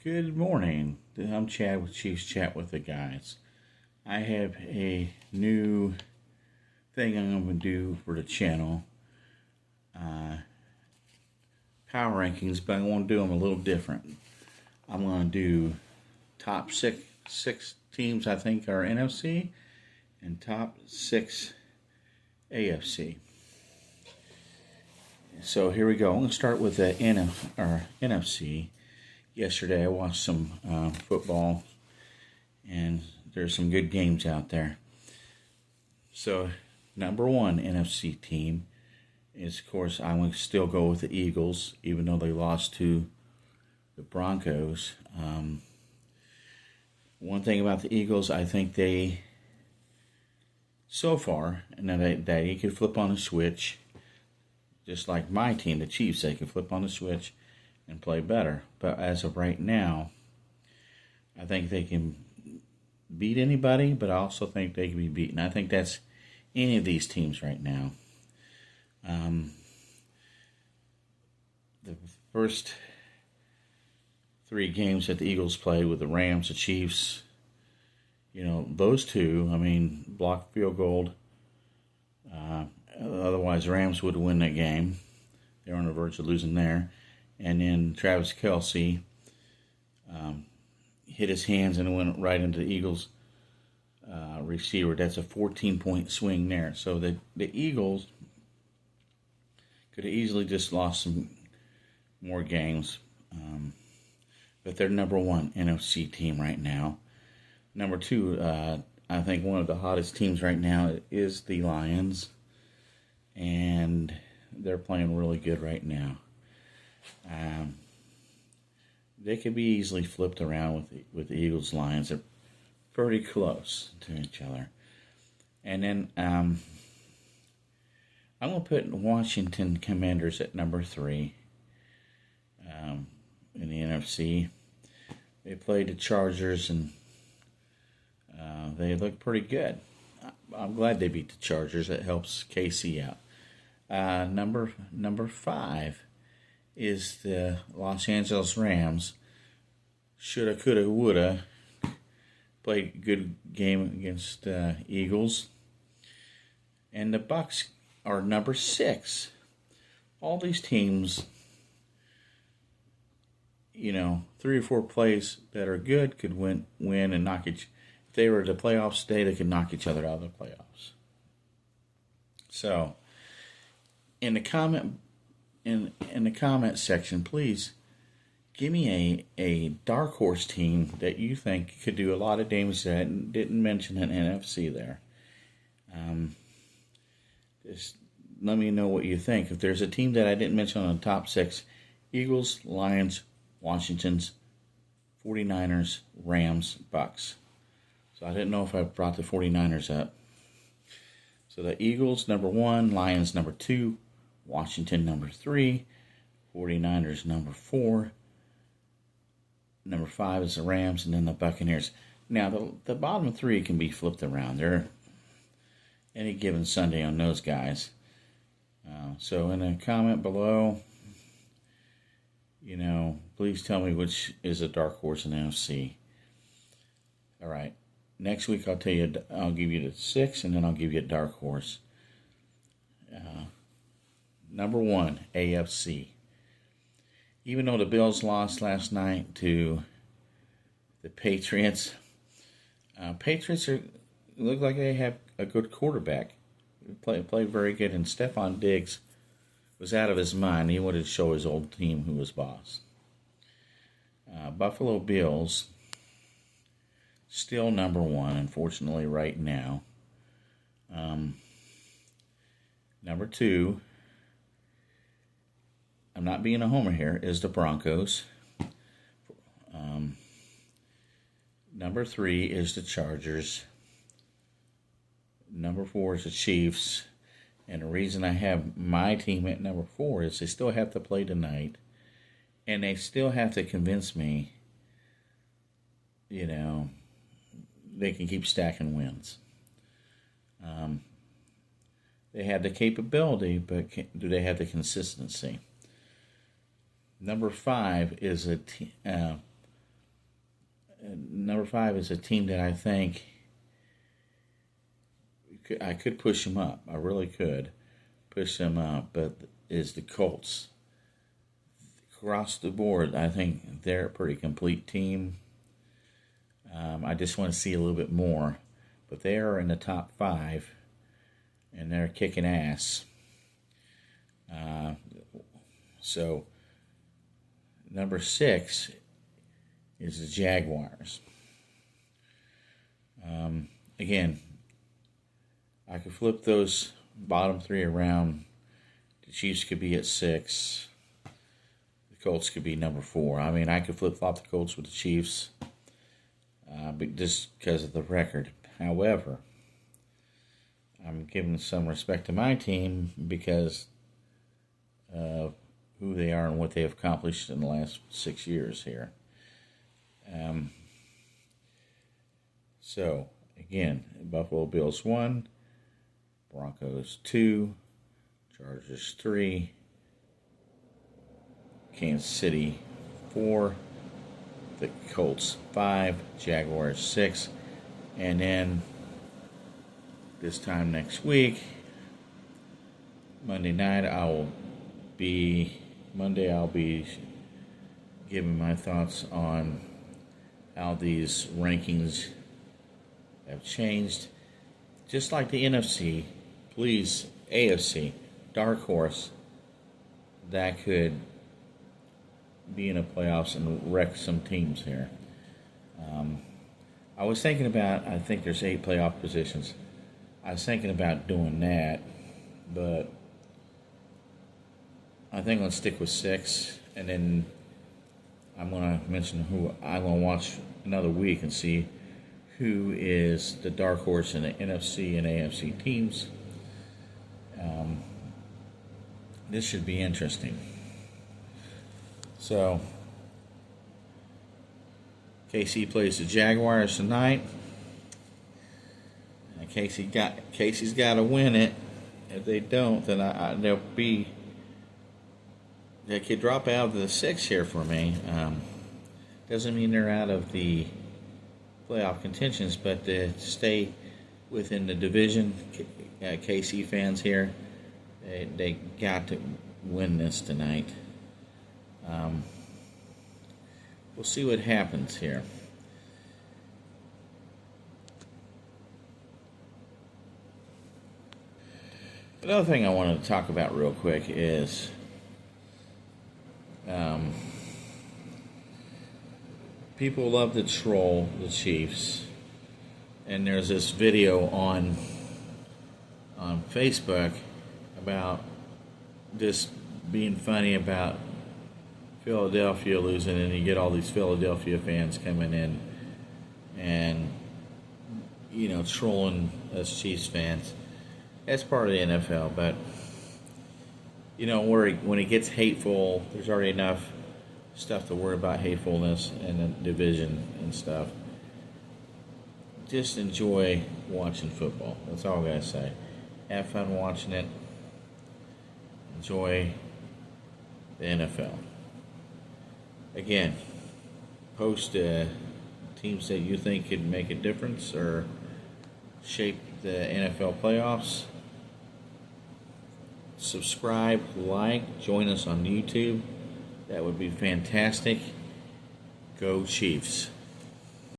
Good morning. I'm Chad with Chiefs Chat with the Guys. I have a new thing I'm going to do for the channel. Power rankings, but I want to do them a little different. I'm going to do top six teams I think are NFC and top 6 AFC. So here we go. I'm going to start with the NFC. Yesterday I watched some football, and there's some good games out there. So number 1 NFC team is, of course, I would still go with the Eagles, even though they lost to the Broncos. One thing about the Eagles, I think they, so far, and that you could flip on a switch, just like my team, the Chiefs, they can flip on the switch and play better. But as of right now, I think they can beat anybody, but I also think they can be beaten. I think that's any of these teams right now. The first 3 games that the Eagles played with the Rams, the Chiefs, those two, blocked field goal. Otherwise, the Rams would win that game. They were on the verge of losing there. And then Travis Kelce hit his hands and went right into the Eagles' receiver. That's a 14-point swing there. So the Eagles could have easily just lost some more games. But they're number 1 NFC team right now. Number 2, I think one of the hottest teams right now is the Lions. And they're playing really good right now. They could be easily flipped around with the Eagles. Lions. They're pretty close to each other. And then I'm going to put Washington Commanders at number 3 in the NFC. They played the Chargers, and they look pretty good. I'm glad they beat the Chargers. That helps KC out. Number 5 is the Los Angeles Rams. Shoulda, coulda, woulda. Played a good game against Eagles. And the Bucs are number 6. All these teams, 3 or 4 plays that are good could win and knock each. If they were to playoffs today, they could knock each other out of the playoffs. So, in the comment section, please give me a dark horse team that you think could do a lot of damage that didn't mention an NFC there. Just let me know what you think. If there's a team that I didn't mention on the top 6, Eagles, Lions, Washington's, 49ers, Rams, Bucs. So I didn't know if I brought the 49ers up. So the Eagles, number 1, Lions, number 2, Washington, number 3, 49ers, number 4, number 5 is the Rams, and then the Buccaneers. Now, the bottom 3 can be flipped around. They're any given Sunday on those guys. So in a comment below, please tell me which is a dark horse in NFC. All right. Next week I'll give you the 6, and then I'll give you a dark horse. Number 1, AFC. Even though the Bills lost last night to the Patriots, Patriots look like they have a good quarterback. Play very good, and Stephon Diggs was out of his mind. He wanted to show his old team who was boss. Buffalo Bills, still number 1, unfortunately, right now. Number 2, I'm not being a homer here, is the Broncos. Number 3 is the Chargers. Number 4 is the Chiefs. And the reason I have my team at number 4 is they still have to play tonight. And they still have to convince me, they can keep stacking wins. They have the capability, but do they have the consistency? Number 5 is number 5 is a team that I think I could push them up. I really could push them up, but is the Colts. Across the board, I think they're a pretty complete team. I just want to see a little bit more, but they are in the top 5, and they're kicking ass. So number 6 is the Jaguars. Again, I could flip those bottom 3 around. The Chiefs could be at 6. The Colts could be number 4. I mean, I could flip-flop the Colts with the Chiefs, but just because of the record. However, I'm giving some respect to my team because of who they are and what they have accomplished in the last 6 years here. So, again, Buffalo Bills 1, Broncos 2, Chargers 3, Kansas City 4, the Colts 5, Jaguars 6, and then this time next week, Monday night, I'll be giving my thoughts on how these rankings have changed. Just like the NFC, please, AFC, dark horse, that could be in the playoffs and wreck some teams here. I was thinking about, I think there's 8 playoff positions. I was thinking about doing that, but I think let's stick with 6, and then I'm going to mention who I'm going to watch another week and see who is the dark horse in the NFC and AFC teams. This should be interesting. So, KC plays the Jaguars tonight. And Casey's got to win it. If they don't, then they could drop out of the 6 here for me. Doesn't mean they're out of the playoff contentions, but to stay within the division, KC fans here, they got to win this tonight. We'll see what happens here. Another thing I wanted to talk about real quick is people love to troll the Chiefs, and there's this video on Facebook about this being funny about Philadelphia losing, and you get all these Philadelphia fans coming in and trolling us Chiefs fans. That's part of the NFL, but when it gets hateful, there's already enough stuff to worry about, hatefulness and the division and stuff. Just enjoy watching football. That's all I gotta say. Have fun watching it. Enjoy the NFL. Again, post teams that you think could make a difference or shape the NFL playoffs. Subscribe, like, join us on YouTube. That would be fantastic. Go Chiefs.